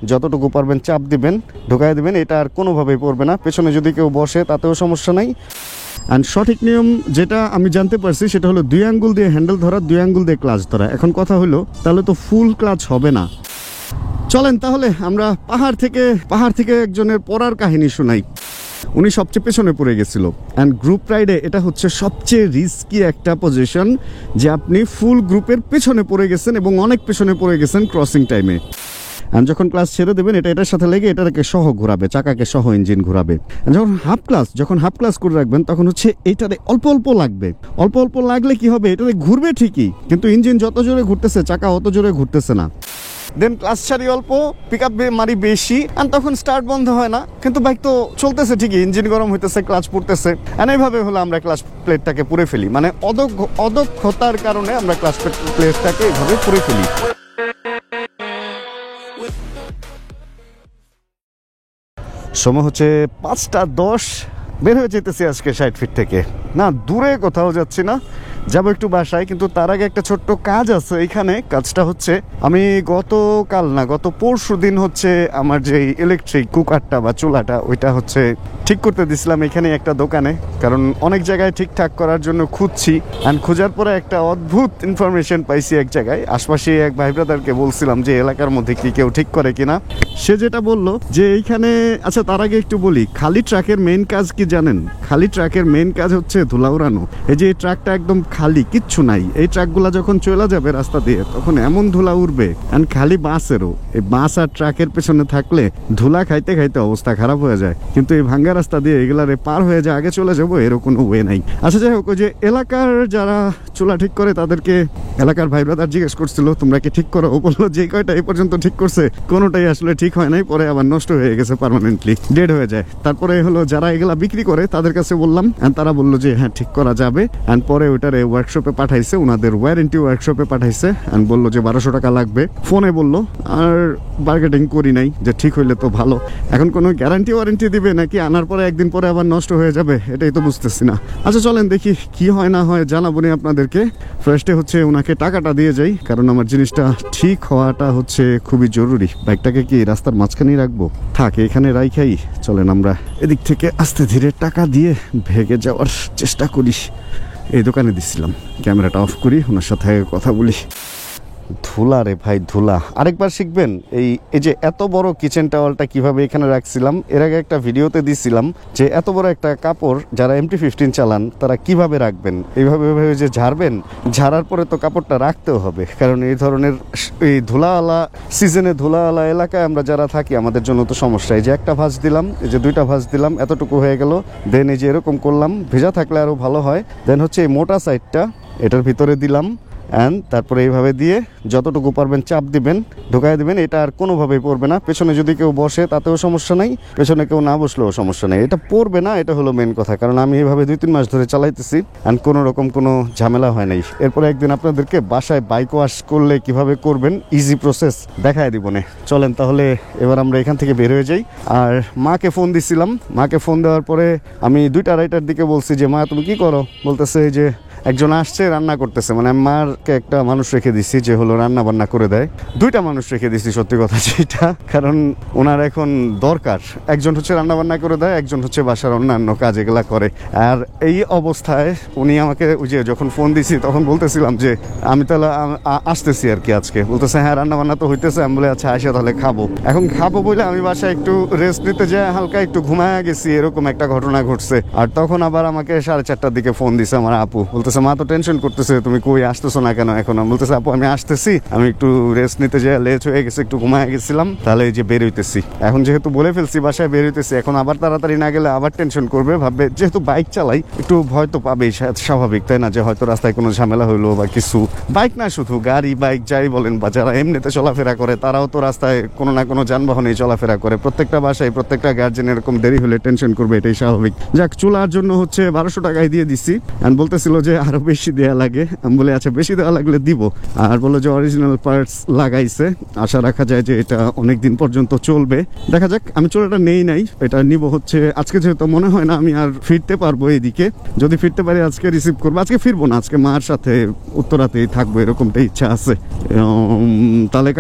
যতটুকু পারবেন চাপ দিবেন, ঢুকাই দিবেন, এটা আর কোনোভাবেই পড়বে না। পেছনে যদি কেউ বসে তাতেও সমস্যা নাই। অ্যান্ড সঠিক নিয়ম যেটা আমি জানতে পারছি সেটা হলো 2 আঙ্গুল দিয়ে হ্যান্ডেল ধরা, 2 আঙ্গুল দিয়ে ক্লাচ ধরা। এখন কথা হলো তাহলে তো ফুল ক্লাচ হবে না। চলেন তাহলে আমরা পাহাড় থেকে একজনের পড়ার কাহিনী শোনাই। উনি সবচেয়ে পেছনে পড়ে গেছিল। অ্যান্ড গ্রুপ রাইডে এটা হচ্ছে সবচেয়ে রিস্কি একটা পজিশন, যে আপনি ফুল গ্রুপের পেছনে পড়ে গেছেন এবং অনেক পেছনে পড়ে গেছেন ক্রসিং টাইমে। আর যখন ক্লাস ছেড়ে দেবেন এটার সাথে লেগে এটাকে সহ ঘোরাবে, চাকাকে সহ ইঞ্জিন ঘোরাবে। যখন হাফ ক্লাস করে রাখবেন তখন হচ্ছে এইটারে অল্প অল্প লাগলে কি হবে, এটাতে ঘুরবে ঠিকই, কিন্তু ইঞ্জিন যত জোরে ঘুরতেছে চাকা অত জোরে ঘুরতেছে না। দেন ক্লাস ছাড়ি অল্প, পিক আপ মারি বেশি, আর তখন স্টার্ট বন্ধ হয় না, কিন্তু বাইক তো চলতেছে ঠিকই, ইঞ্জিন গরম হইতেছে, ক্লাচ পড়তেছে। আর এইভাবে হলো আমরা ক্লাচ প্লেটটাকে পুড়ে ফেলি, মানে অদক্ষতার কারণে আমরা ক্লাচ প্লেটটাকে এইভাবে পুড়ে ফেলি। সময় হচ্ছে 5:10, বের হয়ে যেতেছি আজকে 60 ফিট থেকে। না দূরে কোথাও যাচ্ছি না, যাবো একটু বাসায়, কিন্তু তার আগে একটা ছোট্ট কাজ আছে এইখানে। কাজটা হচ্ছে আমি গত পরশু দিন হচ্ছে আমার যে ইলেকট্রিক কুকারটা বা চুলাটা ওইটা হচ্ছে ঠিক করতে দিছিলাম এখানে একটা দোকানে, কারণ অনেক জায়গায় ঠিকঠাক করার জন্য খুঁজছি। অ্যান্ড খোঁজার পরে একটা অদ্ভুত ইনফরমেশন পাইছি এক জায়গায়। আশপাশে এক ভাই ব্রাদারকে বলছিলাম যে এলাকার মধ্যে কি কেউ ঠিক করে কিনা। সে যেটা বললো যে এইখানে, আচ্ছা তার আগে একটু বলি, খালি ট্রাকের মেইন কাজ কি জানেন? খালি ট্রাকের মেইন কাজ হচ্ছে ধুলা উড়ানো। এই যে এই ট্রাকটা একদম খালি, কিচ্ছু নাই, এই ট্রাকগুলা যখন চলে যাবে রাস্তা দিয়ে তখন এমন ধুলা উড়বে। অ্যান্ড খালি বাসেরও, এই বাস আর ট্রাকের পেছনে থাকলে ধুলা খাইতে খাইতে অবস্থা খারাপ হয়ে যায়, কিন্তু এই ভাঙ্গা রাস্তা দিয়ে এগুলারে পার হয়ে যায়, আগে চলে যাবো এর কোনো ওয়ে নাই। আচ্ছা যাই হোক, ওই যে এলাকার যারা চুলা ঠিক করে তাদেরকে এলাকার ভাই ব্রাদার জিজ্ঞেস করছিল তোমরা কি ঠিক করো? ও বললো যে কয়টা এই পর্যন্ত ঠিক করছে কোনোটাই আসলে ঠিক হয় নাই, পরে আবার নষ্ট হয়ে গেছে, পার্মানেন্টলি ডেড হয়ে যায়। তারপরে হলো যারা এগুলা বিক্রি করে তাদের কাছে বললাম, তারা বললো যে হ্যাঁ ঠিক করা যাবে। অ্যান্ড পরে ওইটারে ওয়ার্কশপে পাঠাইছে, ওনাদের ওয়ারেন্টি ওয়ার্কশপে পাঠাইছে। অ্যান্ড বললো যে 1200 টাকা লাগবে, ফোনে বললো। আর বার্গেটিং করি নাই, যে ঠিক হইলে তো ভালো। এখন কোনো গ্যারান্টি ওয়ারেন্টি দিবে নাকি আনার পরে একদিন পরে আবার নষ্ট হয়ে যাবে, এটাই তো বুঝতেছি না। আচ্ছা চলেন দেখি কি হয় না হয়, জানাবো নি আপনাদেরকে। ফার্স্টে হচ্ছে ওনাকে টাকাটা দিয়ে যাই, কারণ আমার জিনিসটা ঠিক হওয়াটা হচ্ছে খুবই জরুরি। বাইকটাকে কি রাস্তার মাঝখানেই রাখবো? থাক এখানে রাইখাই। চলেন আমরা এদিক থেকে আস্তে ধীরে টাকা দিয়ে ভেগে যাওয়ার চেষ্টা করি। এই দোকানে দিছিলাম, ক্যামেরাটা অফ করি, ওনার সাথে কথা বলি। ধুলা রে ভাই, ধুলা। আরেকবার শিখবেন এই যে এত বড় কিচেন টাওয়ালটা কিভাবে এখানে রাখছিলাম, এর আগে একটা ভিডিওতে দিছিলাম যে এত বড় একটা কাপড় যারা MT-15 চালান তারা কিভাবে রাখবেন। এইভাবে যে ঝাড়বেন, ঝাড়ার পরে তো কাপড়টা রাখতেও হবে, কারণ এই ধরনের এই ধুলাওয়ালা সিজনে ধুলাওয়ালা এলাকায় আমরা যারা থাকি আমাদের জন্য তো সমস্যা। এই যে একটা ভাঁজ দিলাম, এই যে 2টা ভাঁজ দিলাম, এতটুকু হয়ে গেল। দেন এই যে এরকম করলাম, ভেজা থাকলে আরো ভালো হয়। দেন হচ্ছে এই মোটা সাইডটা এটার ভিতরে দিলাম, অ্যান্ড তারপরে এইভাবে দিয়ে যতটুকু পারবেন চাপ দিবেন, ঢুকাই দিবেন, এটা আর কোনোভাবেই পড়বে না। পেছনে যদি কেউ বসে তাতেও সমস্যা নেই, পেছনে কেউ না বসলেও সমস্যা নেই, এটা পড়বে না। এটা হলো মেন কথা, কারণ আমি এইভাবে 2-3 মাস ধরে চালাইতেছি অ্যান্ড কোনো রকম কোনো ঝামেলা হয় নাই। এরপরে একদিন আপনাদেরকে বাসায় বাইক ওয়াশ করলে কিভাবে করবেন ইজি প্রসেস দেখায় দিব না। চলেন তাহলে এবার আমরা এখান থেকে বের হয়ে যাই। আর মাকে ফোন দিছিলাম, মাকে ফোন দেওয়ার পরে আমি 2:30টার দিকে বলছি যে মা তুমি কি করো? বলতেছে যে একজন আসছে রান্না করতেছে, মানে মারকে একটা মানুষ রেখে দিছি যে হলো রান্না বান্না করে দেয়। 2টা মানুষ রেখে দিছি, সত্যি কথা যেটা, কারণ ওনার এখন দরকার। একজন হচ্ছে রান্না বান্না করে দেয়, একজন হচ্ছে বাসার অন্যান্য কাজ এগুলা করে। আর এই অবস্থায় উনি আমাকে ওই যে যখন ফোন দিছি তখন বলতেছিলাম যে আমি তাহলে আসতেছি আর কি আজকে। বলতেছে হ্যাঁ রান্না বান্না তো হইতেছে। আমি বলে আচ্ছা আসে তাহলে খাবো। এখন খাবো বলে আমি বাসায় একটু রেস্ট নিতে যাই, হালকা একটু ঘুমায় গেছি, এরকম একটা ঘটনা ঘটছে। আর তখন আবার আমাকে 4:30টার দিকে ফোন দিছে আমার আপু। বলতেছে মা তো টেনশন করতেছে তুমি কই আসতেছো না কেন এখন? বলতেছে আপু আমি আসতেছি, আমি একটু রেস্ট নিতে যাই, লেট হয়ে গেছে, একটু ঘুমায় গেছিলাম, তাহলে এই যে বের হইতেছি। এখন যেহেতু বলে ফেলছি বাসায় বের হইতেছি, এখন আবার তাড়াতাড়ি না গেলে আবার টেনশন করবে, ভাববে যেহেতু বাইক চালাই একটু ভয় তো পাবেই, স্বাভাবিক তাই না, যে হয়তো রাস্তায় কোনো ঝামেলা হইলো বা কিছু। বাইক না শুধু গাড়ি বাইক যাই বলেন, বা যারা এমনিতে চলাফেরা করে তারাও তো রাস্তায় কোনো না কোনো যানবাহনে চলাফেরা করে। প্রত্যেকটা বাসায় প্রত্যেকটা গার্জেন এরকম দেরি হলে টেনশন করবে, এটাই স্বাভাবিক। যাক চুলার জন্য হচ্ছে 1200 টাকায় দিয়ে দিচ্ছি। বলতেছিল যে আরো বেশি দেওয়া লাগে। আমি বলে আচ্ছা বেশি দেওয়া লাগলে দিব। আর বললো যে অরিজিনাল পার্টস লাগাইছে, আশা রাখা যায় যে এটা অনেক দিন পর্যন্ত চলবে। দেখা যাক, আমি চোরাটা নেই নাই, এটা নিব হচ্ছে আজকে, যেহেতু মনে হয় না আমি আর ফিরতে পারবো এদিকে। যদি ফিরতে পারি আজকে রিসিভ করবো, আজকে ফিরবো না, আজকে মার সাথে উত্তরাতেই থাকবো এরকমটা ইচ্ছা আছে। তাহলে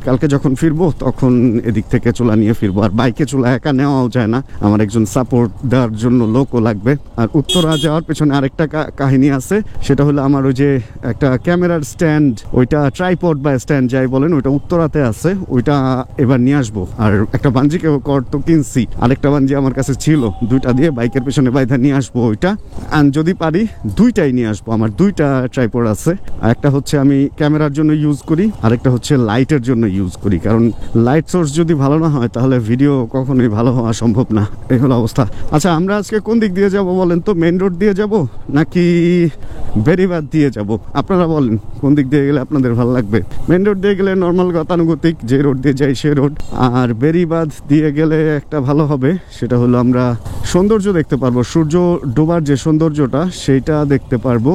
কালকে যখন ফিরবো তখন এদিক থেকে চুলা নিয়ে ফিরবো। আর বাইকে চুলা একা নেওয়াও যায় না, আমার একজন সাপোর্ট দেওয়ার জন্য লোকও লাগবে। আর উত্তরা যাওয়ার পেছনে আরেকটা কাহিনী আছে, সেটা হলো আমার ওই যে একটা ক্যামেরার স্ট্যান্ড, ওইটা ট্রাইপড বা স্ট্যান্ড যাই বলেন, ওইটা উত্তরাতে আছে, ওইটা এবার নিয়ে আসবো। আর একটা বাঞ্জিকে কর তো কিনছি, আরেকটা বাঞ্জি আমার কাছে ছিল, দুইটা দিয়ে বাইকের পেছনে বাইধা নিয়ে আসবো ওইটা। আর যদি পারি দুইটাই নিয়ে আসবো, আমার দুইটা ট্রাইপড আছে। একটা হচ্ছে আমি ক্যামেরার জন্য ইউজ করি, আরেকটা হচ্ছে লাইটের জন্য ইউজ করি, কারণ লাইট সোর্স যদি ভালো না হয় তাহলে ভিডিও কখনোই ভালো হওয়া সম্ভব না। এই হলো অবস্থা। আচ্ছা, আমরা আজকে কোন দিক দিয়ে যাব বলেন তো? মেইন রোড দিয়ে যাব নাকি বেরিবাদ দিয়ে যাব? আপনারা বলেন কোন দিক দিয়ে গেলে আপনাদের ভালো লাগবে। মেইন রোড দিয়ে গেলে নর্মাল গতানুগতিক যে রোড দিয়ে যাই সে রোড, আর বেরিবাদ দিয়ে গেলে একটা ভালো হবে, সেটা হলো আমরা সৌন্দর্য দেখতে পারবো, সূর্য ডোবার যে সৌন্দর্যটা সেইটা দেখতে পারবো।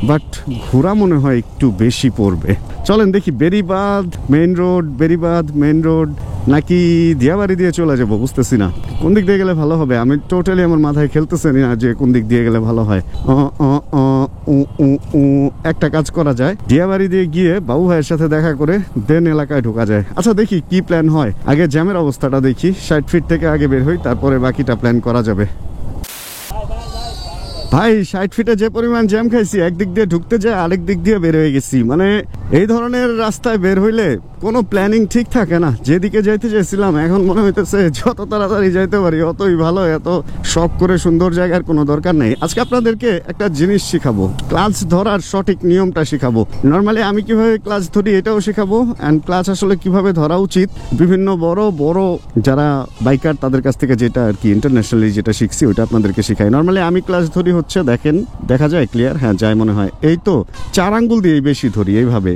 বাট ঘোরা মনে হয় একটু বেশি পড়বে। চলেন দেখি, Beribadh main road, Beribadh main road নাকি দিয়াবাড়ি দিয়ে চলে যাবো, বুঝতেছি না কোন দিক দিয়ে গেলে ভালো হবে। আমি টোটালি আমার মাথায় খেলতেছে না যে কোন দিক দিয়ে গেলে ভালো হয়। একটা কাজ করা যায়, দিয়াবাড়ি দিয়ে গিয়ে বাবু ভাইয়ের সাথে দেখা করে দেন এলাকায় ঢোকা যায়। আচ্ছা দেখি কি প্ল্যান হয়, আগে জ্যামের অবস্থাটা দেখি, 60 ফিট থেকে আগে বের হই, তারপরে বাকিটা প্ল্যান করা যাবে। ভাই 60 ফিটে যে পরিমাণ জ্যাম খাইছি, একদিক দিয়ে ঢুকতে যায় আরেক দিক দিয়ে বের হয়ে গেছি। মানে এই ধরনের রাস্তায় বের হইলে কোনো প্ল্যানিং ঠিক থাকে না। যেদিকে যাইতে চাইছিলাম এখন মনে হইতেছে যত তাড়াতাড়ি যাইতে পারি অতই ভালো, এত শখ করে সুন্দর জায়গার কোনো দরকার নেই। আজকে আপনাদেরকে একটা জিনিস শিখাবো, ক্লাচ ধরার সঠিক নিয়মটা শিখাবো। নর্মালি আমি কিভাবে ক্লাচ ধরি এটাও শিখাবো, অ্যান্ড ক্লাচ আসলে কিভাবে ধরা উচিত, বিভিন্ন বড় বড় যারা বাইকার তাদের কাছ থেকে যেটা আর কি ইন্টারন্যাশনালি যেটা শিখছি ওইটা আপনাদেরকে শিখাই। নর্মালি আমি ক্লাচ ধরি হচ্ছে, দেখেন দেখা যায় ক্লিয়ার, হ্যাঁ যায় মনে হয়, এই তো 4 আঙ্গুল দিয়ে বেশি ধরি এভাবে।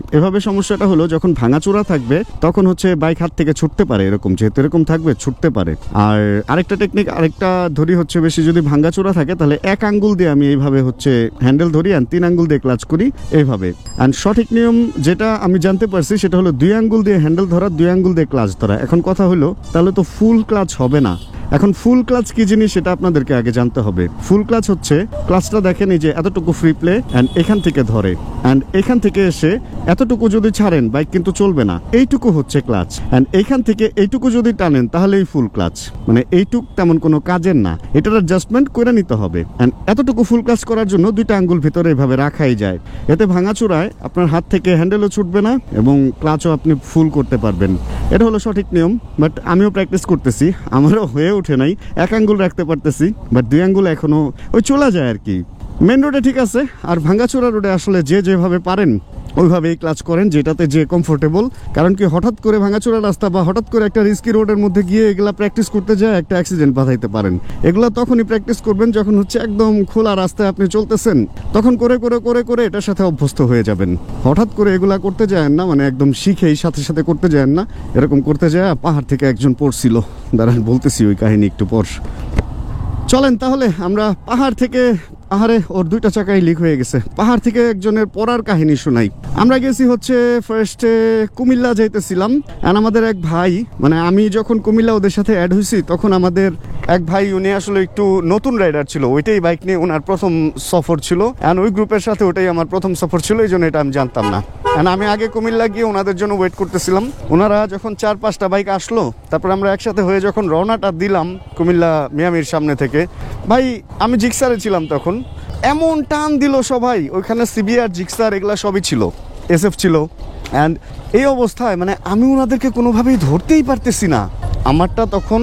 সমস্যাটা হলো যখন ভাঙাচোরা থাকবে তখন হচ্ছে বাইক হাত থেকে ছুটতে পারে, এরকম যেহেতু এরকম থাকবে ছুটতে পারে। আর আরেকটা টেকনিক, আরেকটা ধরি হচ্ছে বেশি যদি ভাঙাচোরা থাকে তাহলে 1 আঙ্গুল দিয়ে আমি এইভাবে হচ্ছে হ্যান্ডেল ধরি, আর 3 আঙ্গুল দিয়ে ক্লাচ করি এইভাবে। আর সঠিক নিয়ম যেটা আমি জানতে পারছি সেটা হলো 2 আঙ্গুল দিয়ে হ্যান্ডেল ধরা, 2 আঙ্গুল দিয়ে ক্লাচ ধরা। এখন কথা হলো তাহলে তো ফুল ক্লাচ হবে না। এখন ফুল ক্লাচ কি জিনিস সেটা আপনাদেরকে আগে জানতে হবে। ফুল ক্লাচ হচ্ছে, ক্লাচটা দেখেন এই যে এতটুকু ফ্রি প্লে, অ্যান্ড এখান থেকে ধরে, অ্যান্ড এখান থেকে এসে এতটুকু যদি ছাড়েন বাইক কিন্তু চলবে না, এইটুকু হচ্ছে ক্লাচ। অ্যান্ড এখান থেকে এইটুকু যদি টানেন তাহলেই ফুল ক্লাচ, মানে এইটুক তেমন কোনো কাজের না, এটার অ্যাডজাস্টমেন্ট করে নিতে হবে। অ্যান্ড এতটুকু ফুল ক্লাচ করার জন্য 2টা আঙ্গুল ভিতরে এভাবে রাখাই যায়, এতে ভাঙাচোরায় আপনার হাত থেকে হ্যান্ডেলও ছুটবে না এবং ক্লাচও আপনি ফুল করতে পারবেন। এটা হলো সঠিক নিয়ম। বাট আমিও প্র্যাকটিস করতেছি, আমারও হয়ে ওঠে নাই, 1 আঙ্গুল রাখতে পারতেছি, বাট 2 আঙ্গুল এখনো ওই চলা যায় আর কি। মেন রোডে ঠিক আছে, আর ভাঙ্গাচোরা রোডে আসলে যে যেভাবে পারেন ওইভাবেই ক্লাচ করেন, যেটাতে যে কমফোর্টেবল। কারণ কি হঠাৎ করে ভাঙাচোরা রাস্তা বা হঠাৎ করে একটা রিস্কি রোডের মধ্যে গিয়ে এগুলা প্র্যাকটিস করতে যায় একটা অ্যাক্সিডেন্ট বাধাইতে পারেন। এগুলা তখনই প্র্যাকটিস করবেন যখন হচ্ছে একদম খোলা রাস্তায় আপনি চলতেছেন, তখন করে করে করে করে এটার সাথে অভ্যস্ত হয়ে যাবেন। হঠাৎ করে এগুলা করতে যায় না, মানে একদম শিখেই সাথে সাথে করতে যায় না। এরকম করতে যায় পাহাড় থেকে একজন পড়ছিল, দাঁড়ান বলতেছি ওই কাহিনী একটু পর। চলেন তাহলে আমরা পাহাড় থেকে, আহারে ওর 2টা চাকাই লিক হয়ে গেছে, পাহাড় থেকে একজনের পড়ার কাহিনী শোনাই। আমরা গেছি হচ্ছে ফার্স্টে কুমিল্লা যাইতেছিলাম, আর আমাদের এক ভাই, মানে আমি যখন কুমিল্লা ওদের সাথে অ্যাড হয়েছি তখন আমাদের এক ভাই, উনি আসলে একটু নতুন রাইডার ছিল, ওইটাই বাইক নিয়ে ওনার প্রথম সফর ছিল, অ্যান্ড ওই গ্রুপের সাথে ওটাই আমার প্রথম সফর ছিল, এই জন্য এটা আমি জানতাম না। অ্যান্ড আমি আগে কুমিল্লা গিয়ে ওনাদের জন্য ওয়েট করতেছিলাম। ওনারা যখন 4-5টা বাইক আসলো, তারপর আমরা একসাথে হয়ে যখন রওনাটা দিলাম কুমিল্লা মিয়ামির সামনে থেকে, ভাই আমি জিক্সারে ছিলাম তখন, এমন টান দিল সবাই, ওইখানে সিবিআর জিক্সার এগুলা সবই ছিল, এসএফ ছিল। অ্যান্ড এই অবস্থায় মানে আমি ওনাদেরকে কোনোভাবেই ধরতেই পারতেছি না। আমারটা তখন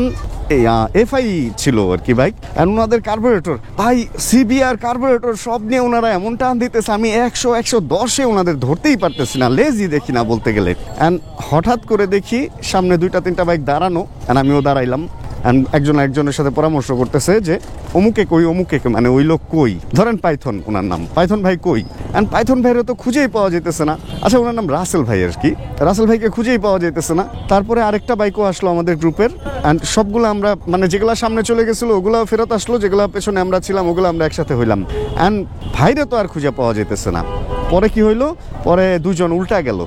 এফআই ছিল আর কি বাইক, অ্যান্ড ওনাদের কার্বোরেটর, ভাই সিবিআর কার্বোরেটর সব নিয়ে ওনারা এমন টান দিতেছে, আমি 100-110-এ ওনাদের ধরতেই পারতেছি না, লেজি দেখি না বলতে গেলে। অ্যান্ড হঠাৎ করে দেখি সামনে 2-3টা বাইক দাঁড়ানো, অ্যান্ড আমিও দাঁড়াইলাম। অ্যান্ড একজন একজনের সাথে পরামর্শ করতেছে যে অমুকে কই, অমুকে মানে ওই লোক কই, ধরেন পাইথন ওনার নাম, পাইথন ভাই কই, অ্যান্ড পাইথন ভাইয়েরও তো খুঁজেই পাওয়া যেতেছে না। আচ্ছা ওনার নাম রাসেল ভাই আর কি, রাসেল ভাইকে খুঁজেই পাওয়া যেতেছে না। তারপরে আরেকটা বাইকও আসলো আমাদের গ্রুপের, অ্যান্ড সবগুলো আমরা মানে যেগুলো সামনে চলে গেছিলো ওগুলো ফেরত আসলো, যেগুলো পেছনে আমরা ছিলাম ওগুলো আমরা একসাথে হইলাম, অ্যান্ড ভাইরে তো আর খুঁজে পাওয়া যেতেছে না। পরে কি হইলো, পরে দুজন উল্টা গেল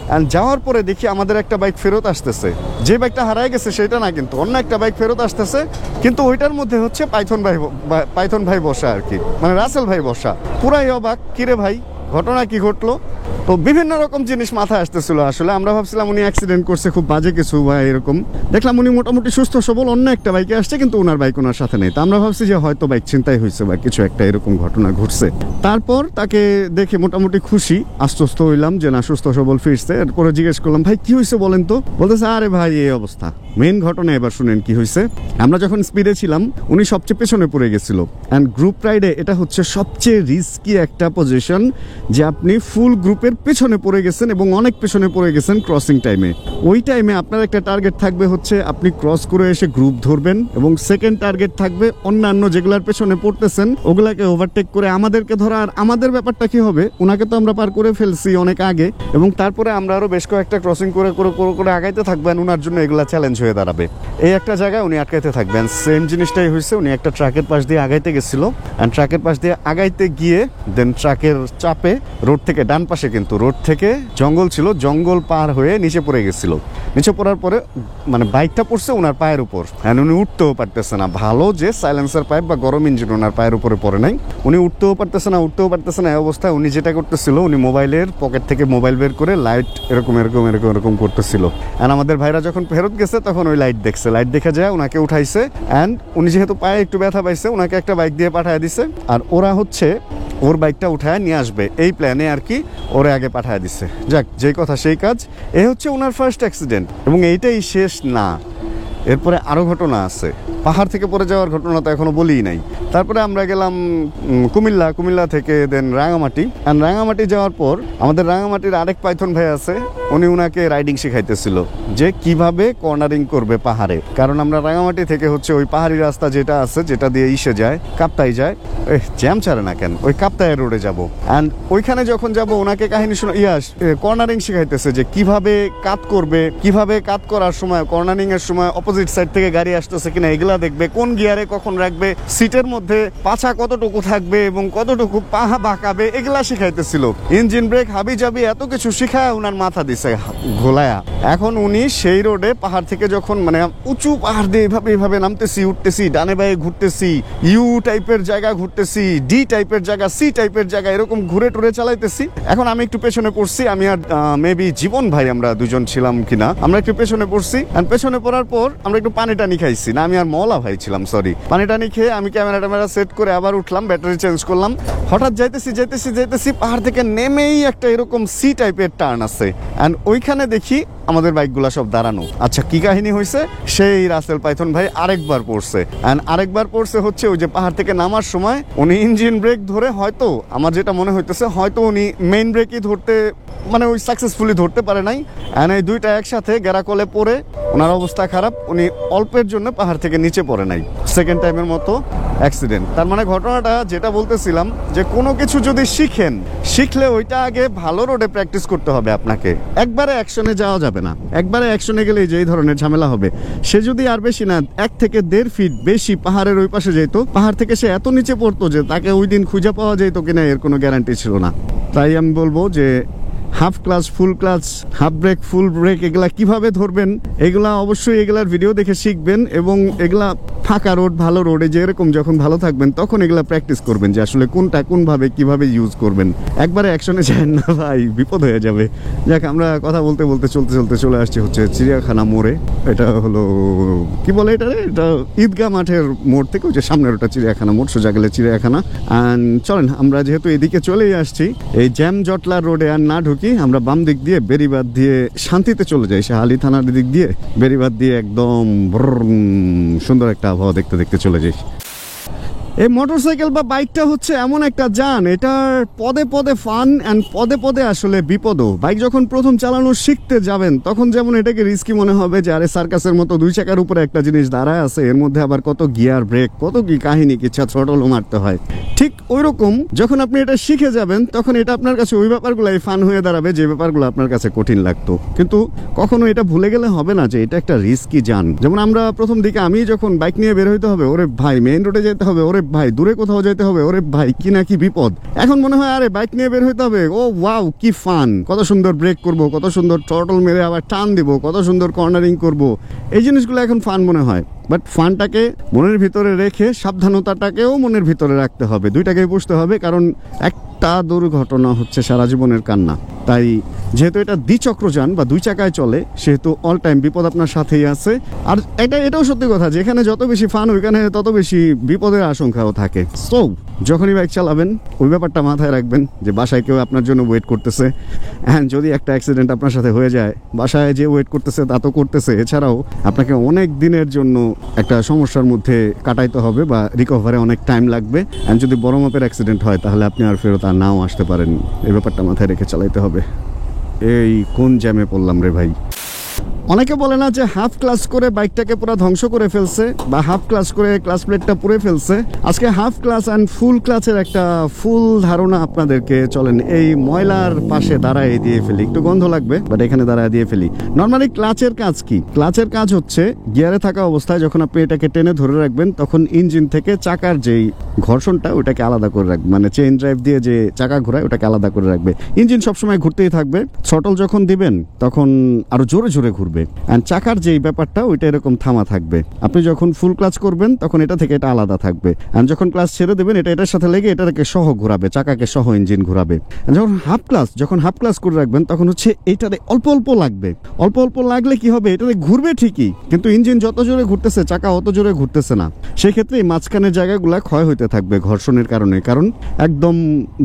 অ্যান্ড যাওয়ার পরে দেখি আমাদের একটা বাইক ফেরত আসতেছে, যে বাইকটা হারায় গেছে সেটা না কিন্তু অন্য একটা বাইক ফেরত আসতেছে, কিন্তু ওইটার মধ্যে হচ্ছে পাইথন ভাই বসা আর কি, মানে রাসেল ভাই বসা। পুরাই অবাক, কিরে ভাই ঘটনা কি ঘটলো। তো বিভিন্ন রকম জিনিস মাথায় আসতেছিল। আসলে আমরা ভাবছিলাম উনি অ্যাক্সিডেন্ট করছে, খুব বাজে কিছু বা এরকম, দেখলাম উনি মোটামুটি সুস্থ সবল অন্য একটা বাইকে আসছে, কিন্তু ওনার বাইক ওনার সাথে নেই। তো আমরা ভাবছি যে হয়তো বাইক ছিনতাই হয়েছে বা কিছু একটা এরকম ঘটনা ঘটছে। তারপর তাকে দেখে মোটামুটি খুশি আশ্বস্ত হইলাম যে না সুস্থ সবল ফিরছে। এরপরে জিজ্ঞেস করলাম ভাই কি হয়েছে বলেন তো, বলতেছে আরে ভাই এই অবস্থা। মেইন ঘটনা এবার শুনেন কি হয়েছে। আমরা যখন স্পিডে ছিলাম উনি সবচেয়ে পেছনে পড়ে গেছিল, অ্যান্ড গ্রুপ রাইডে এটা হচ্ছে সবচেয়ে রিস্কি একটা পজিশন যে আপনি ফুল গ্রুপের পেছনে পড়ে গেছেন এবং অনেক পেছনে পড়ে গেছেন ক্রসিং টাইমে। ওই টাইমে আপনার একটা টার্গেট থাকবে হচ্ছে আপনি ক্রস করে এসে গ্রুপ ধরবেন, এবং সেকেন্ড টার্গেট থাকবে অন্যান্য যেগুলার পেছনে পড়তেছেন ওগুলাকে ওভারটেক করে আমাদেরকে ধরা। আর আমাদের ব্যাপারটা কি হবে, ওনাকে তো আমরা পার করে ফেলছি অনেক আগে, এবং তারপরে আমরা আরো বেশ কয়েকটা ক্রসিং করে করে করে করে আগাইতে থাকবেন। ওনার জন্য এগুলা চ্যালেঞ্জ হয়ে দাঁড়াবে। এই একটা জায়গায় উনি আটকাইতে থাকবেন। সেম জিনিসটাই হয়েছে, উনি একটা ট্রাকের পাশ দিয়ে আগাইতে গেছিল, অ্যান্ড ট্রাকের পাশ দিয়ে আগাইতে গিয়ে দেন ট্রাকের চাপে রোড থেকে ডান পাশে, কিন্তু রোড থেকে জঙ্গল ছিল, জঙ্গল পার হয়ে নিচে পড়ে গেছিল। নিচে পড়ার পরে মানে বাইকটা পড়ছে ওনার পায়ের উপর, অ্যান্ড উনি উঠতেও পারতেছে না। ভালো যে সাইলেন্সার পাইপ বা গরম ইঞ্জিন ওনার পায়ের উপরে পড়ে নাই, উনি উঠতেও পারতেছে না। এই অবস্থায় উনি যেটা করতেছিল, উনি মোবাইলের পকেট থেকে মোবাইল বের করে লাইট এরকম করতেছিল। অ্যান্ড আমাদের ভাইরা যখন ফেরত গেছে তখন ওই লাইট দেখছে, লাইট দেখে যায় ওনাকে উঠাইছে, অ্যান্ড উনি যেহেতু পায়ে একটু ব্যথা পাইছে ওনাকে একটা বাইক দিয়ে পাঠিয়ে দিছে। আর ওরা হচ্ছে ওর বাইকটা উঠায় নিয়ে আসবে এই প্ল্যানে আর কি, ওরে আগে পাঠিয়ে দিছে। যাক, যেই কথা সেই কাজ। এ হচ্ছে ওনার ফার্স্ট অ্যাক্সিডেন্ট, এবং এইটাই শেষ না, এরপরে আরও ঘটনা আছে। পাহাড় থেকে পড়ে যাওয়ার ঘটনা তো এখনো বলিই নাই। তারপরে আমরা গেলাম কুমিল্লা থেকে দেন রাঙামাটি। অ্যান্ড রাঙামাটি যাওয়ার পর আমাদের রাঙামাটির আরেক পাইথন ভাই আছে, উনি উনাকে রাইডিং শেখাইতেছিল যে কিভাবে কর্নারিং করবে পাহাড়ে। কারণ আমরা রাঙামাটি থেকে হচ্ছে ওই পাহাড়ি রাস্তা যেটা আছে, যেটা দিয়ে ইসে যায়, কাপ্তাই যায়, জ্যাম ছাড়ে না কেন, ওই কাপ্তাই রোডে যাব। অ্যান্ড ওইখানে যখন যাব ওনাকে কাহিনী শুনে কর্নারিং শেখাইতেছে যে কিভাবে কাট করবে, কিভাবে কাট করার সময় কর্নারিং এর সময় অপোজিট সাইড থেকে গাড়ি আসতেছে কিনা এগুলা দেখবে, কোন গিয়ারে কখন রাখবে, সিটের মধ্যে পাছা কতটুকু থাকবে এবং কতটুকু পাহা বাঁকাবে, এগুলা শিখাইতেছিল। ইঞ্জিন ব্রেক হাবি জাবি এত কিছু শিখায় ওনার মাথা দিছে ঘোলায়া। এখন উনি সেই রোডে পাহাড় থেকে যখন মানে উঁচু পাহাড় দিয়ে এইভাবে নামতেছি, উঠতেছি, ডানে বায়ে ঘুরতেছি, ইউ টাইপের জায়গা ঘুরতেছি, ডি টাইপের জায়গা, সি টাইপের জায়গা, এরকম ঘুরে টুরে চালাইতেছি। এখন আমি একটু পেছনে পড়ছি, আমি আর মেবি জীবন ভাই আমরা দুজন ছিলাম কিনা, আমরা একটু পেছনে পড়ছি। পেছনে পড়ার পর আমরা একটু পানি টানি খাইছি, না আমি আর মলা ভাই ছিলাম, সরি। পানি টানি খেয়ে আমি ক্যামেরা সেট করে আবার উঠলাম, ব্যাটারি চেঞ্জ করলাম। হঠাৎ যাইতেছি পাহাড় থেকে নেমেই একটা এরকম সি টাইপের টার্ন আছে, অ্যান্ড ওইখানে দেখি আমাদের বাইকগুলা সব দাঁড়ানো। আচ্ছা কি কাহিনী হয়েছে, সেই রাসেল পাইথন ভাই আরেকবার পড়ছে, অ্যান্ড আরেকবার পড়ছে হচ্ছে ওই যে পাহাড় থেকে নামার সময় উনি ইঞ্জিন ব্রেক ধরে, হয়তো আমার যেটা মনে হইতেছে হয়তো উনি মেইন ব্রেকই ধরতে মানে ওই সাকসেসফুলি ধরতে পারে নাই, অ্যান্ড এই দুইটা একসাথে গেরাকলে পড়ে ওনার অবস্থা খারাপ, উনি অল্পের জন্য পাহাড় থেকে নিচে পড়ে নাই। সেকেন্ড টাইমের মতো অ্যাক্সিডেন্ট। তার মানে ঘটনাটা যেটা বলতেছিলাম যে কোনো কিছু যদি শিখলে ওইটা আগে ভালো রোডে প্র্যাকটিস করতে হবে আপনাকে। একবারে অ্যাকশনে যাওয়া যাবে না, একবারে অ্যাকশনে গেলে যেই ধরনের ঝামেলা হবে। সে যদি আর বেশি না 1 থেকে 1.5 ফিট বেশি পাহাড়ের ওই পাশে যেত, পাহাড় থেকে সে এত নিচে পড়তো যে তাকে ওই দিন খুঁজে পাওয়া যেত কিনা এর কোনো গ্যারান্টি ছিল না। তাই আমি বলবো যে half clutch, full clutch, half brake, full brake, এগুলা কিভাবে ধরবেন এগুলা অবশ্যই এগুলার ভিডিও দেখে শিখবেন, এবং এগুলা ফাঁকা রোড, ভালো রোডে যে এরকম যখন ভালো থাকবেন তখন এগুলা প্র্যাকটিস করবেন যে আসলে কোনটা কোনভাবে কিভাবে ইউজ করবেন। একবারে অ্যাকশনে যায় না ভাই, বিপদ হয়ে যাবে। যাক, আমরা কথা বলতে বলতে চলতে চলে আসছি হচ্ছে চিড়িয়াখানা মোড়ে। এটা হলো কি বলে এটা ঈদগাহ মাঠের মোড় থেকে ওই যে সামনের ওটা চিড়িয়াখানা মোড়, সোজা গেলে চিড়িয়াখানা। অ্যান্ড চলেন আমরা যেহেতু এদিকে চলেই আসছি, এই জ্যাম জটলার রোডে আর না ঢুকি, আমরা বাম দিক দিয়ে বেরিবাদ দিয়ে শান্তিতে চলে যাই, শাহালি থানার দিক দিয়ে বেরিবাদ দিয়ে একদম সুন্দর একটা আবহাওয়া দেখতে দেখতে চলে যাই। এই মোটরসাইকেল বা বাইকটা হচ্ছে এমন একটা যান, এটার পদে পদে ফান অ্যান্ড পদে পদে আসলে বিপদও। বাইক যখন প্রথম চালানো শিখতে যাবেন তখন যেমন এটাকে রিস্কি মনে হবে যে আরে সার্কাসের মতো 2 চাকার উপরে একটা জিনিস দাঁড়ায় আছে, এর মধ্যে আবার কত গিয়ার ব্রেক, কত কি কাহিনী, কিচ্ছা থ্রটলও মারতে হয়। ঠিক ওই রকম যখন আপনি এটা শিখে যাবেন তখন এটা আপনার কাছে ওই ব্যাপারগুলাই ফান হয়ে দাঁড়াবে যে ব্যাপারগুলো আপনার কাছে কঠিন লাগতো। কিন্তু কখনো এটা ভুলে গেলে হবে না যে এটা একটা রিস্কি যান। যেমন আমরা প্রথম দিকে আমি যখন বাইক নিয়ে বের হইতে হবে, ওরে ভাই মেইন রোডে যেতে হবে, ওরে ভাই দূরে কোথাও যেতে হবে, ওরে ভাই কি না কি বিপদ। এখন মনে হয় আরে বাইক নিয়ে বের হইতে হবে, ও ওয়াও কি ফান, কত সুন্দর ব্রেক করব, কত সুন্দর থ্রটল মেরে আবার টান দিব, কত সুন্দর কর্নারিং করব, এই জিনিসগুলো এখন ফান মনে হয়। বাট ফানটাকে মনের ভিতরে রেখে সাবধানতাটাকেও মনের ভিতরে রাখতে হবে, দুইটাকেই বুঝতে হবে, কারণ একটা দুর্ঘটনা হচ্ছে সারা জীবনের কান্না। তাই যেহেতু এটা দ্বিচক্রযান বা 2 চাকায় চলে সেহেতু অল টাইম বিপদ আপনার সাথেই আছে। আর এটাও সত্যি কথা, যেখানে যত বেশি ফান ওইখানে তত বেশি বিপদের আশঙ্কাও থাকে। সো যখনই বাইক চালাবেন ওই ব্যাপারটা মাথায় রাখবেন যে বাসায় কেউ আপনার জন্য ওয়েট করতেছে, অ্যান্ড যদি একটা অ্যাক্সিডেন্ট আপনার সাথে হয়ে যায়, বাসায় যে ওয়েট করতেছে তা তো করতেছে, এছাড়াও আপনাকে অনেক দিনের জন্য একটা সমস্যার মধ্যে কাটাইতে হবে বা রিকভারে অনেক টাইম লাগবে। অ্যান্ড যদি বড় মাপের অ্যাক্সিডেন্ট হয় তাহলে আপনি আর ফেরত আর নাও আসতে পারেন। এই ব্যাপারটা মাথায় রেখে চালাইতে হবে। এই কোন জ্যামে পড়লাম রে ভাই। অনেকে বলে না যে হাফ ক্লাস করে বাইকটাকে পুরো ধ্বংস করে ফেলছে বা হাফ ক্লাস করে ক্লাস প্লেটটা পুড়ে ফেলছে। আজকে হাফ ক্লাস অ্যান্ড ফুল ক্লাসের একটা ফুল ধারণা আপনাদেরকে চলেন এই ময়লার পাশে দাঁড়ায় দিয়ে ফেলি, একটু গন্ধ লাগবে বাট এখানে দাঁড়ায় দিয়ে ফেলি। নর্মালি ক্লাচের কাজ কি? ক্লাচের কাজ হচ্ছে গিয়ারে থাকা অবস্থায় যখন আপনি এটাকে টেনে ধরে রাখবেন তখন ইঞ্জিন থেকে চাকার যেই ঘর্ষণটা ওটাকে আলাদা করে রাখবে, মানে চেইন ড্রাইভ দিয়ে যে চাকা ঘোরায় ওটাকে আলাদা করে রাখবে। ইঞ্জিন সবসময় ঘুরতেই থাকবে, থ্রটল যখন দিবেন তখন আরো জোরে জোরে ঘুরবে, এন্ড চাকার যেই ব্যাপারটা ওইটা এরকম থামা থাকবে। আপনি যখন ফুল ক্লাচ করবেন তখন এটা থেকে এটা আলাদা থাকবে, এন্ড যখন ক্লাচ ছেড়ে দেবেন এটা এটার সাথে লেগে এটাকে সহ ঘোরাবে, চাকাকে সহ ইঞ্জিন ঘোরাবে। যখন হাফ ক্লাচ করে রাখবেন তখন হচ্ছে এইটারে অল্প অল্প লাগবে, অল্প অল্প লাগলে কি হবে, এটাতে ঘুরবে ঠিকই কিন্তু ইঞ্জিন যত জোরে ঘুরতেছে চাকা অত জোরে ঘুরতেছে না। সেক্ষেত্রে এই মাঝখানের জায়গাগুলা ক্ষয় হইতে থাকবে ঘর্ষণের কারণে, কারণ একদম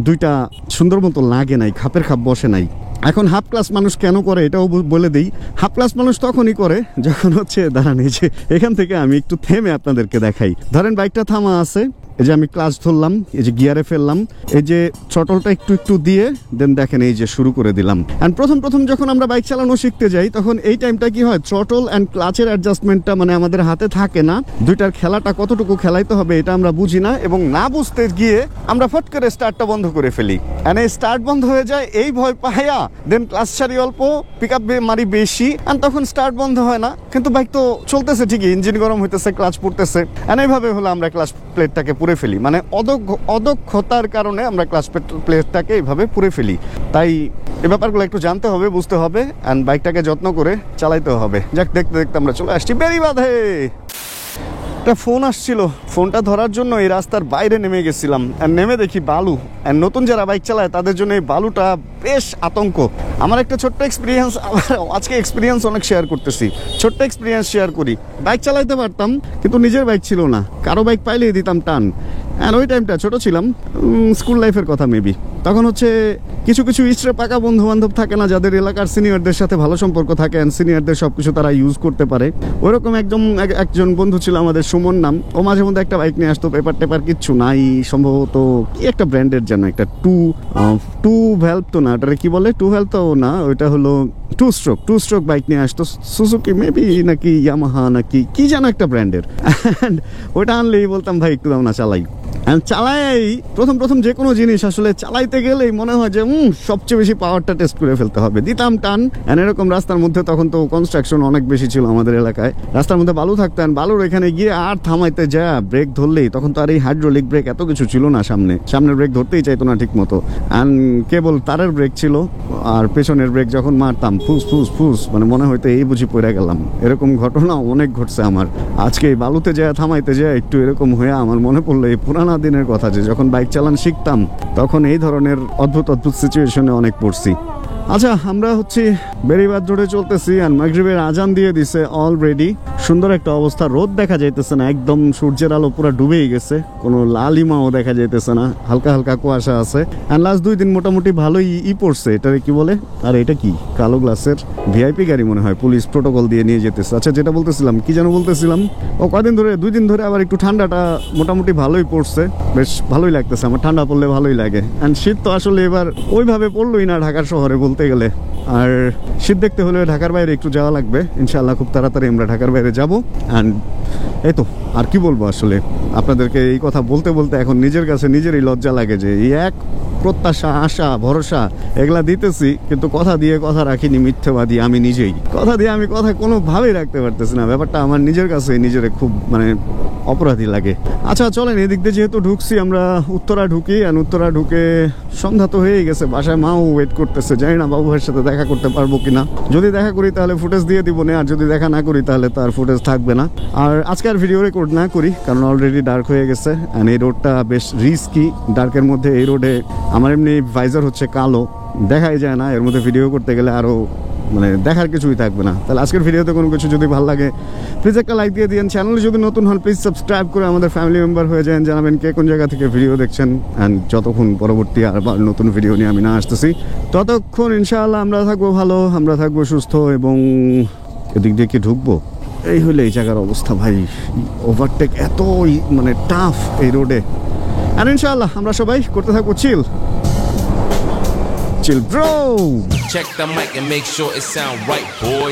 দুইটা সুন্দর মতো লাগে নাই, খাপের খাপ বসে নাই। এখন হাফ ক্লাস মানুষ কেন করে এটাও বলে দিই। হাফ ক্লাস মানুষ তখনই করে যখন হচ্ছে দাঁড়ান, এই যে এখান থেকে আমি একটু থেমে আপনাদেরকে দেখাই। ধরেন বাইকটা থামা আছে, এই যে আমি ক্লাচ ধরলাম, এই যে গিয়ারে ফেললাম, এই যে থ্রটলটা একটু একটু দিয়ে দেন দেখেন এই যে শুরু করে দিলাম। অ্যান্ড প্রথম যখন আমরা বাইক চালানো শিখতে যাই তখন এই টাইমটা কি হয়, থ্রটল অ্যান্ড ক্লাচের অ্যাডজাস্টমেন্টটা মানে আমাদের হাতে থাকে না, দুইটার খেলাটা কতটুকু খেলাইতে হবে এটা আমরা বুঝি না, এবং না বুঝতে গিয়ে আমরা ফট করে স্টার্টটা বন্ধ করে ফেলি। অ্যান্ড এই স্টার্ট বন্ধ হয়ে যায় এই ভয় পাইয়া, দেন ক্লাচ ছাড়ি অল্প, পিক আপ মারি বেশি, অ্যান্ড তখন স্টার্ট বন্ধ হয় না, কিন্তু বাইক তো চলতেছে ঠিকই, ইঞ্জিন গরম হইতেছে, ক্লাচ পড়তেছে, অ্যান্ড এইভাবে হলো আমরা ক্লাচ প্লেটটাকে পুড়ে ফেলি। মানে অদক্ষতার কারণে আমরা ক্লাচ প্লেটটাকে এইভাবে পুড়ে ফেলি। তাই এই ব্যাপারগুলো একটু জানতে হবে, বুঝতে হবে, অ্যান্ড বাইকটাকে যত্ন করে চালাইতে হবে। যাক, দেখতে দেখতে আমরা চলে আসছি বেড়িবাঁধে। একটা ফোন আসছিল, ফোনটা ধরার জন্য এই রাস্তার বাইরে নেমে গেছিলাম, আর নেমে দেখি বালু। আর নতুন যারা বাইক চালায় তাদের জন্য এই বালুটা বেশ আতঙ্ক। আমার একটা ছোট্ট এক্সপিরিয়েন্স, আজকে এক্সপিরিয়েন্স অনেক শেয়ার করতেছি, ছোট্ট এক্সপিরিয়েন্স শেয়ার করি। বাইক চালাইতে পারতাম কিন্তু নিজের বাইক ছিল না, কারো বাইক পাইলেই দিতাম টান। আর ওই টাইমটা ছোট ছিলাম, স্কুল লাইফের কথা মেবি। তখন হচ্ছে কিছু ইস্টে পাকা বন্ধু বান্ধব থাকে না, যাদের এলাকার সিনিয়রদের সাথে ভালো সম্পর্ক থাকে, সিনিয়রদের সবকিছু তারা ইউজ করতে পারে। ওইরকম একজন বন্ধু ছিল আমাদের, সুমন নাম। ও মাঝে মধ্যে একটা বাইক নিয়ে আসতো, পেপার কিচ্ছু নাই, সম্ভবত কি একটা ব্র্যান্ডের যেন একটা টু ভ্যালভ তো না, ওটারে কি বলে, টু ভ্যালভ তো না, ওইটা হলো টু স্ট্রোক বাইক নিয়ে আসতো, সুজুকি মেবি নাকি ইয়ামাহা নাকি কি যেন একটা ব্র্যান্ডের। ওইটা আনলেই বলতাম ভাই একটু দাও না চালাই। চালাই প্রথম যে কোনো জিনিস আসলে চালাইতে গেলেই মনে হয় যে সবচেয়ে বেশি পাওয়ারটা টেস্ট করে ফেলতে হবে, দিতাম টান। এরকম রাস্তার মধ্যে তখন তো কনস্ট্রাকশন অনেক বেশি ছিল আমাদের এলাকায়, রাস্তার মধ্যে বালু থাকতেন, বালুর এখানে গিয়ে আর থামাইতে যা ব্রেক ধরলেই, তখন তো আর এই হাইড্রোলিক ব্রেক এত কিছু ছিল না, সামনের ব্রেক ধরতেই চাইতো না ঠিক মতো, কেবল তারের ব্রেক ছিল। আর পেছনের ব্রেক যখন মারতাম ফুস মানে মনে হয়তো এই বুঝি পড়ে গেলাম। এরকম ঘটনা অনেক ঘটছে আমার। আজকে এই বালুতে যায় থামাইতে যায় একটু এরকম হয়ে আমার মনে পড়লো এই পুরানা দিনের কথা, যে যখন বাইক চালান শিখতাম তখন এই ধরনের অদ্ভুত সিচুয়েশনে অনেক পড়ছি। আচ্ছা, আমরা হচ্ছে বেড়িবাঁধ রোডে চলতেছি, আর মাগরিবের আজান দিয়ে দিছে অলরেডি। সুন্দর একটা অবস্থা, রোদ দেখা যাইতেছে না, একদম সূর্যের আলো পুরো ডুবেই গেছে, কোনো লালিমাও দেখা যাইতেছে না, হালকা হালকা কুয়াশা আছে। আর লাস্ট 2 দিন মোটামুটি ভালোই পড়ছে। এটারে কি বলে, আর এটা কি কালো গ্লাসের ভিআইপি গাড়ি মনে হয়, পুলিশ প্রোটোকল দিয়ে নিয়ে যেতেছে। আচ্ছা যেটা বলতেছিলাম, কি যেন বলতেছিলাম, ও কয়দিন ধরে 2 দিন ধরে আবার একটু ঠান্ডাটা মোটামুটি ভালোই পড়ছে, বেশ ভালোই লাগতেছে আমার, ঠান্ডা পড়লে ভালোই লাগে। অ্যান্ড শীত তো আসলে এবার ওইভাবে পড়লোই না ঢাকার শহরে বলতে গেলে। আর শীত দেখতে হলে ঢাকার বাইরে একটু যাওয়া লাগবে, ইনশাআল্লাহ খুব তাড়াতাড়ি আমরা ঢাকার বাইরে যাব। অ্যান্ড এই তো আর কি বলবো, আসলে আপনাদেরকে এই কথা বলতে বলতে এখন নিজের কাছে নিজেরই লজ্জা লাগে যে এই এক প্রত্যাশা, আশা, ভরসা এগুলা দিতেছি, কিন্তু কথা দিয়ে কথা রাখিনি, মিথ্যেবাদী আমি নিজেই। কথা দিয়ে আমি কথা কোনোভাবেই রাখতে পারতেছি না, ব্যাপারটা আমার নিজের কাছে নিজের খুব মানে অপরাধী লাগে। আচ্ছা চলেন, এদিক দিয়ে যেহেতু ঢুকছি আমরা উত্তরা ঢুকি। আর উত্তরা ঢুকে সন্ধ্যা তো হয়েই গেছে, বাসায় মাও ওয়েট করতেছে, জানি না বাবু ভাইয়ের সাথে দেখা করতে পারবো কিনা। যদি দেখা করি তাহলে ফুটেজ দিয়ে দিব না, আর যদি দেখা না করি তাহলে তার ফুটেজ থাকবে না। আর আজকে আর ভিডিও রেকর্ড না করি, কারণ অলরেডি ডার্ক হয়ে গেছে। অ্যান্ড এই রোডটা বেশ রিস্কি, ডার্কের মধ্যে এই রোডে আমার এমনি ভাইজার হচ্ছে কালো, দেখাই যায় না, এর মধ্যে ভিডিও করতে গেলে আরও মানে দেখার কিছুই থাকবে না। তাহলে আজকের ভিডিওতে কোনো কিছু যদি ভালো লাগে প্লিজ একটা লাইক দিয়ে দিন, চ্যানেলে যদি নতুন হন প্লিজ সাবস্ক্রাইব করে আমাদের ফ্যামিলি মেম্বার হয়ে যান, জানাবেন কে কোন জায়গা থেকে ভিডিও দেখছেন। অ্যান্ড যতক্ষণ পরবর্তী আবার নতুন ভিডিও নিয়ে আমি না আসতেছি, ততক্ষণ ইনশাআল্লাহ আমরা থাকবো ভালো, আমরা থাকবো সুস্থ। এবং এদিক দিয়ে কি ঢুকবো, এই হলে এই জায়গার অবস্থা ভাই, ওভারটেক এত মানে টাফ এই রোডে। আর ইনশাআল্লাহ আমরা সবাই করতে থাকবো চিল bro. Check the mic and make sure it sound right, boy.